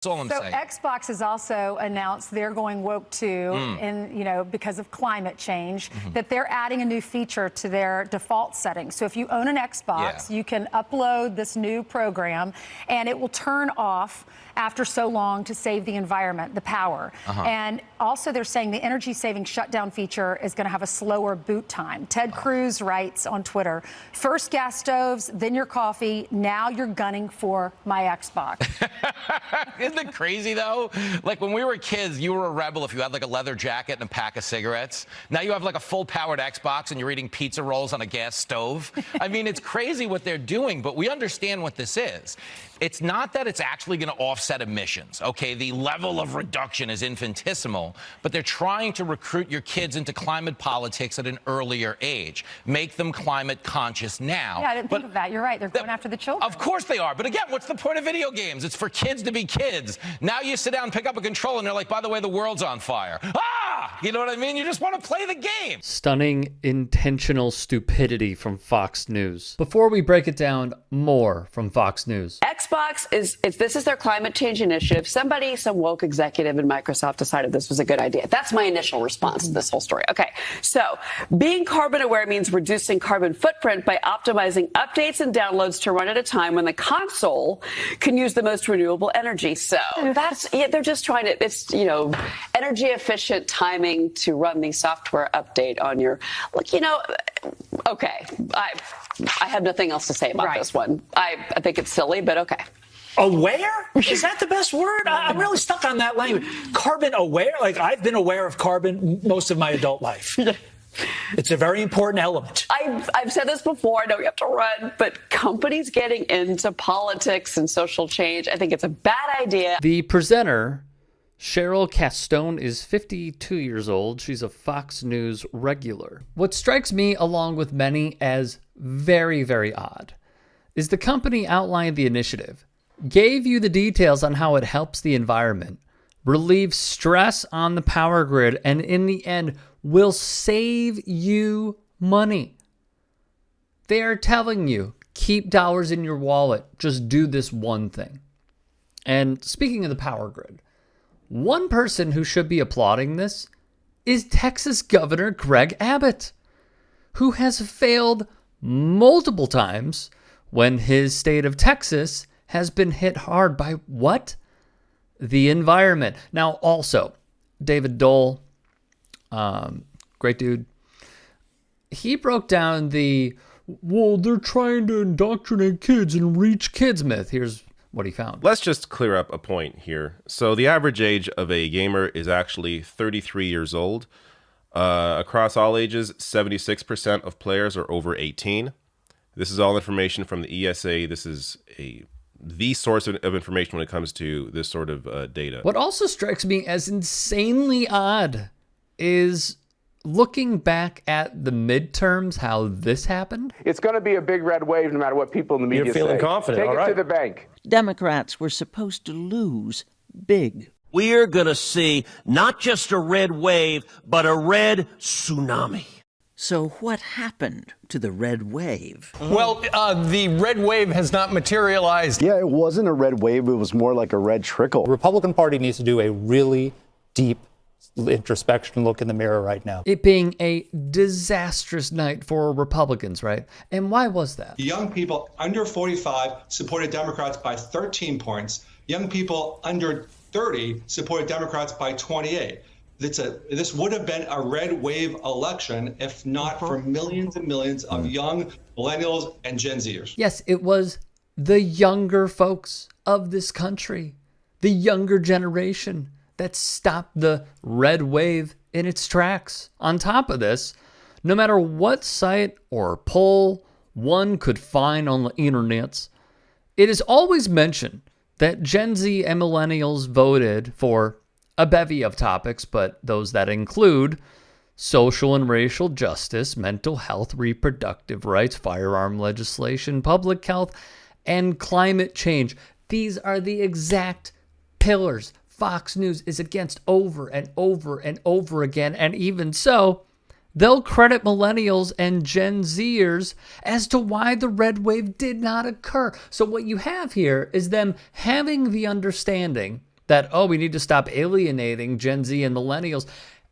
That's all I'm saying. Xbox has also announced they're going woke too, and because of climate change, that they're adding a new feature to their default settings. So if you own an Xbox, you can upload this new program, and it will turn off after so long to save the environment, the power. And also they're saying the energy saving shutdown feature is going to have a slower boot time. Ted Cruz writes on Twitter, first gas stoves, then your coffee, now you're gunning for my Xbox. Isn't it crazy, though? Like, when we were kids, you were a rebel if you had, like, a leather jacket and a pack of cigarettes. Now you have, like, a full-powered Xbox and you're eating pizza rolls on a gas stove. I mean, it's crazy what they're doing, but we understand what this is. It's not that it's actually going to offset emissions, okay? The level of reduction is infinitesimal, but they're trying to recruit your kids into climate politics at an earlier age. Make them climate conscious now. Yeah, I didn't think of that. You're right. They're going after the children. Of course they are. But again, what's the point of video games? It's for kids to be kids. Now you sit down, pick up a controller, and they're like, by the way, the world's on fire. Ah! You know what I mean? You just want to play the game. Stunning intentional stupidity from Fox News. Before we break it down, more from Fox News. Xbox this is their climate change initiative. Some woke executive in Microsoft decided this was a good idea. That's my initial response to this whole story. Okay, so being carbon aware means reducing carbon footprint by optimizing updates and downloads to run at a time when the console can use the most renewable energy. So they're just trying to, it's, energy efficient timing to run the software update on your, okay, I have nothing else to say about this one. I think it's silly, but okay. Aware? Is that the best word? I'm really stuck on that language. Carbon aware? Like, I've been aware of carbon most of my adult life. It's a very important element. I've said this before. I know we have to run, but companies getting into politics and social change, I think it's a bad idea. The presenter, Cheryl Castone, is 52 years old. She's a Fox News regular. What strikes me, along with many, as very, very odd is the company outlined the initiative, gave you the details on how it helps the environment, relieves stress on the power grid, and in the end will save you money. They are telling you, keep dollars in your wallet, just do this one thing. And speaking of the power grid, one person who should be applauding this is Texas Governor Greg Abbott, who has failed multiple times when his state of Texas has been hit hard by what? The environment. Now, also, David Dole, great dude, he broke down they're trying to indoctrinate kids and reach kids myth. Here's what he found. Let's just clear up a point here. So the average age of a gamer is actually 33 years old. Across all ages, 76% of players are over 18. This is all information from the ESA. This is the source of information when it comes to this sort of data. What also strikes me as insanely odd is looking back at the midterms, how this happened. It's going to be a big red wave no matter what people in the media say. You're feeling confident, Take all it right. to the bank. Democrats were supposed to lose big. We're going to see not just a red wave, but a red tsunami. So what happened to the red wave? Well, the red wave has not materialized. Yeah, it wasn't a red wave. It was more like a red trickle. The Republican Party needs to do a really deep introspection look in the mirror right now. It being a disastrous night for Republicans, right? And why was that? Young people under 45 supported Democrats by 13 points. Young people under 30 supported Democrats by 28. This would have been a red wave election if not for millions and millions of young millennials and Gen Zers. Yes, it was the younger folks of this country, the younger generation that stopped the red wave in its tracks. On top of this, no matter what site or poll one could find on the internets, it is always mentioned that Gen Z and millennials voted for a bevy of topics, but those that include social and racial justice, mental health, reproductive rights, firearm legislation, public health, and climate change. These are the exact pillars Fox News is against over and over and over again. And even so, they'll credit millennials and Gen Zers as to why the red wave did not occur. So what you have here is them having the understanding that, oh, we need to stop alienating Gen Z and millennials.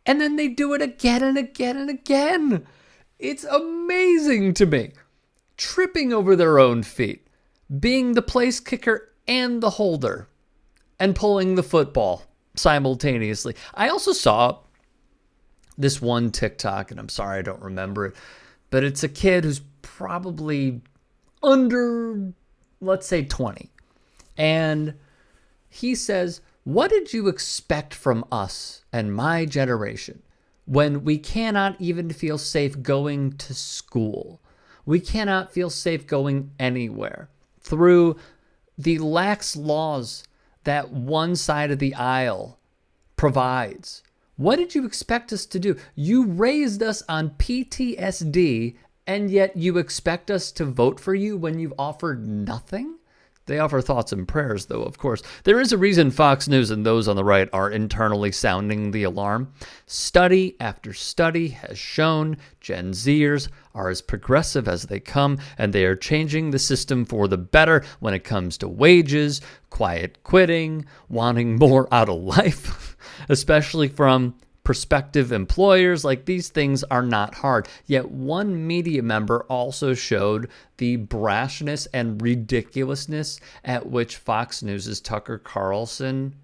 And then they do it again and again and again. It's amazing to me. Tripping over their own feet, being the place kicker and the holder, and pulling the football simultaneously. I also saw this one TikTok, and I'm sorry I don't remember it, but it's a kid who's probably under, let's say, 20. And he says, what did you expect from us and my generation when we cannot even feel safe going to school? We cannot feel safe going anywhere through the lax laws that one side of the aisle provides. What did you expect us to do? You raised us on PTSD, and yet you expect us to vote for you when you've offered nothing? They offer thoughts and prayers, though, of course. There is a reason Fox News and those on the right are internally sounding the alarm. Study after study has shown Gen Zers are as progressive as they come, and they are changing the system for the better when it comes to wages, quiet quitting, wanting more out of life, especially from prospective employers. Like, these things are not hard. Yet one media member also showed the brashness and ridiculousness at which Fox News' Tucker Carlson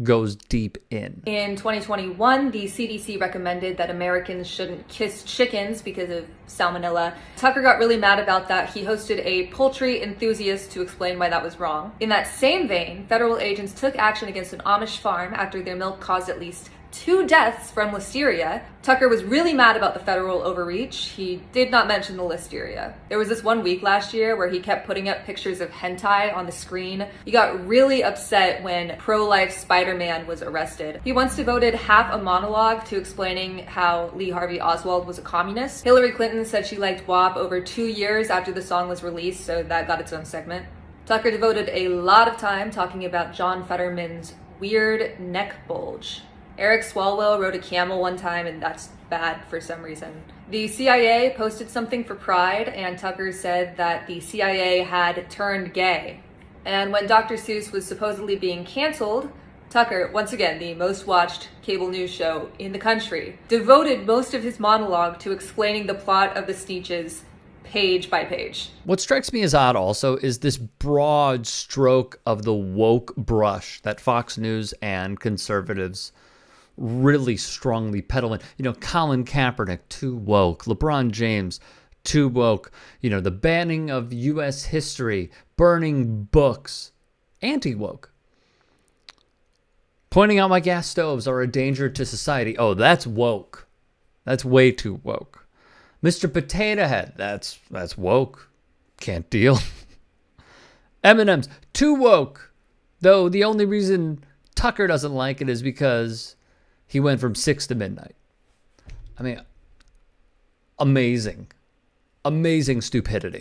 goes deep in. In 2021, the CDC recommended that Americans shouldn't kiss chickens because of salmonella. Tucker got really mad about that. He hosted a poultry enthusiast to explain why that was wrong. In that same vein, federal agents took action against an Amish farm after their milk caused at least 2 deaths from listeria. Tucker was really mad about the federal overreach. He did not mention the listeria. There was this one week last year where he kept putting up pictures of hentai on the screen. He got really upset when pro-life Spider-Man was arrested. He once devoted half a monologue to explaining how Lee Harvey Oswald was a communist. Hillary Clinton said she liked WAP over 2 years after the song was released, so that got its own segment. Tucker devoted a lot of time talking about John Fetterman's weird neck bulge. Eric Swalwell rode a camel one time, and that's bad for some reason. The CIA posted something for Pride, and Tucker said that the CIA had turned gay. And when Dr. Seuss was supposedly being canceled, Tucker, once again the most watched cable news show in the country, devoted most of his monologue to explaining the plot of the Sneetches page by page. What strikes me as odd also is this broad stroke of the woke brush that Fox News and conservatives really strongly peddling. You know, Colin Kaepernick, too woke. LeBron James, too woke. You know, the banning of U.S. history, burning books, anti-woke. Pointing out my gas stoves are a danger to society. Oh, that's woke. That's way too woke. Mr. Potato Head, that's woke. Can't deal. M&M's, too woke. Though the only reason Tucker doesn't like it is because he went from 6 to midnight. I mean, amazing. Amazing stupidity.